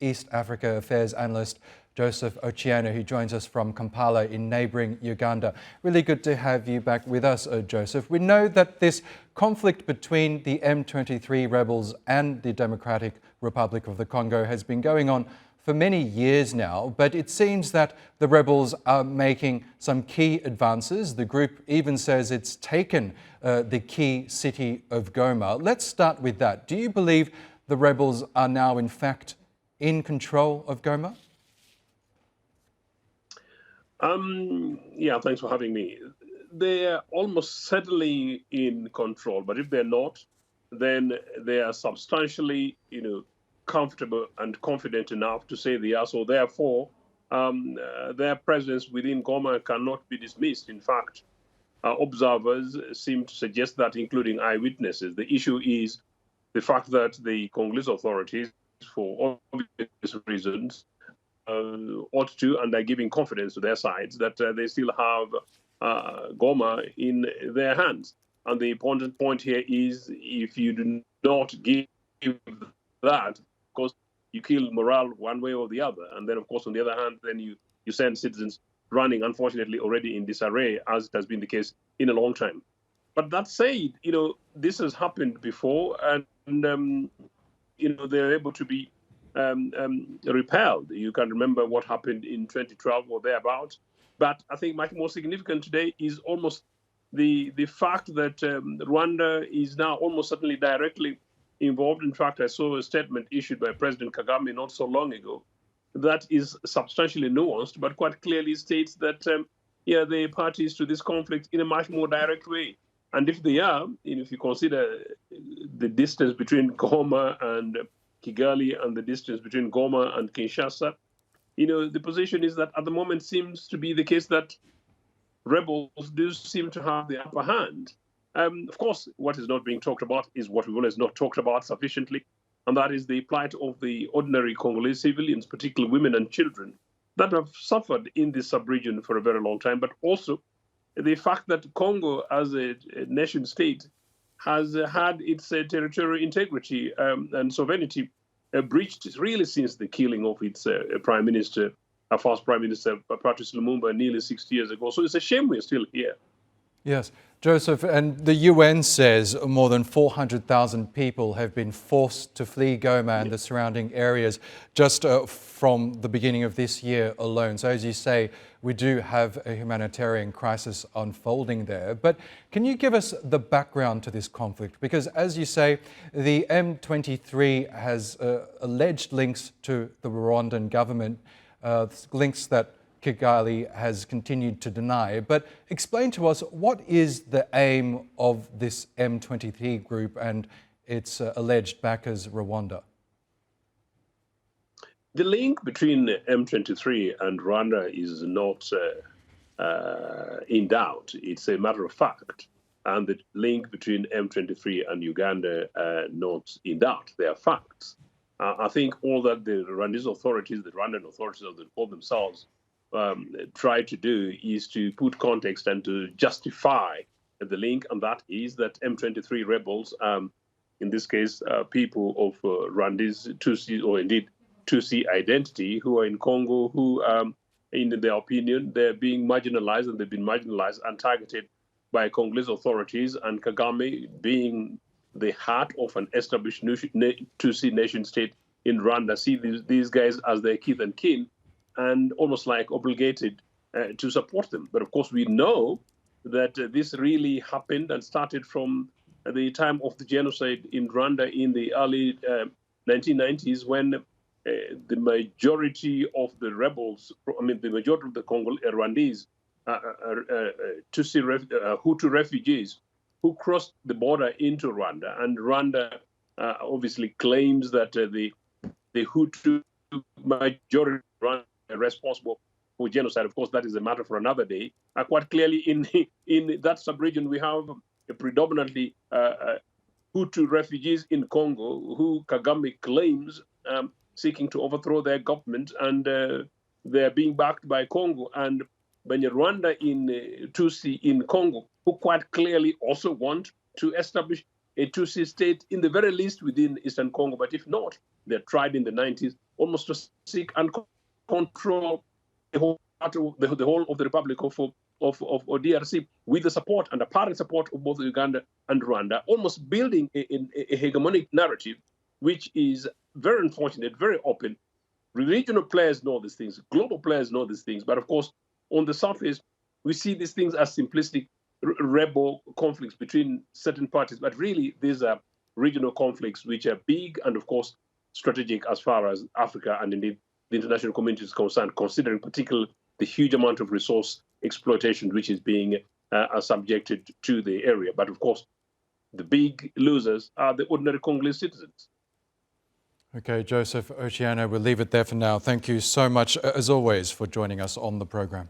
East Africa Affairs analyst Joseph Ochieno, who joins us from Kampala in neighbouring Uganda. Really good to have you back with us, Joseph. We know that this conflict between the M23 rebels and the Democratic Republic of the Congo has been going on for many years now, but it seems that the rebels are making some key advances. The group even says it's taken the key city of Goma. Let's start with that. Do you believe the rebels are now in fact in control of Goma? Yeah, thanks for having me. They're almost certainly in control, but if they're not, then they are substantially, comfortable and confident enough to say they are. So therefore, their presence within Goma cannot be dismissed. In fact, observers seem to suggest that, including eyewitnesses. The issue is the fact that the Congolese authorities, for obvious reasons, ought to, and are giving confidence to their sides that they still have Goma in their hands. And the important point here is, if you do not give that, of course, you kill morale one way or the other. And then, of course, on the other hand, then you send citizens running, unfortunately, already in disarray, as it has been the case in a long time. But that said, this has happened before, and they're able to be repelled. You can remember what happened in 2012 or thereabouts. But I think much more significant today is almost the fact that Rwanda is now almost certainly directly involved. In fact, I saw a statement issued by President Kagame not so long ago that is substantially nuanced, but quite clearly states that they are parties to this conflict in a much more direct way. And if they are, if you consider the distance between Goma and Kigali and the distance between Goma and Kinshasa, the position is that at the moment seems to be the case that rebels do seem to have the upper hand. Of course, what is not being talked about is what we've always not talked about sufficiently, and that is the plight of the ordinary Congolese civilians, particularly women and children, that have suffered in this sub-region for a very long time, but also the fact that Congo, as a nation state, has had its territorial integrity and sovereignty breached really since the killing of its prime minister, first prime minister, Patrice Lumumba, nearly 60 years ago. So it's a shame we're still here. Yes, Joseph, and the UN says more than 400,000 people have been forced to flee Goma and the surrounding areas just from the beginning of this year alone. So as you say, we do have a humanitarian crisis unfolding there. But can you give us the background to this conflict? Because as you say, the M23 has alleged links to the Rwandan government, links that Kigali has continued to deny. But explain to us, what is the aim of this M23 group and its alleged backers, Rwanda? The link between M23 and Rwanda is not in doubt. It's a matter of fact. And the link between M23 and Uganda not in doubt. They are facts. I think all that the Rwandese authorities, the Rwandan authorities, as they call themselves, try to do is to put context and to justify the link, and that is that M23 rebels, in this case, people of Rwandese Tutsi, or indeed Tutsi identity, who are in Congo, who, in their opinion, they're being marginalized, and they've been marginalized and targeted by Congolese authorities, and Kagame, being the heart of an established Tutsi nation state in Rwanda, see these guys as their kith and kin, and almost like obligated to support them. But of course, we know that this really happened and started from the time of the genocide in Rwanda in the early 1990s, when the majority of the rebels, the majority of the Rwandese Tutsi Hutu refugees who crossed the border into Rwanda, and Rwanda obviously claims that the Hutu majority Rwanda responsible for genocide. Of course, that is a matter for another day. Quite clearly, in that sub-region, we have a predominantly Hutu refugees in Congo who Kagame claims seeking to overthrow their government, and they're being backed by Congo. And Banyarwanda in Tutsi in Congo, who quite clearly also want to establish a Tutsi state, in the very least within Eastern Congo. But if not, they tried in the 90s almost to seek and control the whole of the Republic of DRC, with the support and apparent support of both Uganda and Rwanda, almost building a hegemonic narrative, which is very unfortunate, very open. Regional players know these things, global players know these things, but of course, on the surface, we see these things as simplistic rebel conflicts between certain parties, but really these are regional conflicts which are big and, of course, strategic as far as Africa and indeed the international community is concerned, considering particularly the huge amount of resource exploitation which is being subjected to the area. But of course, the big losers are the ordinary Congolese citizens. Okay, Joseph Ochieno, we'll leave it there for now. Thank you so much, as always, for joining us on the program.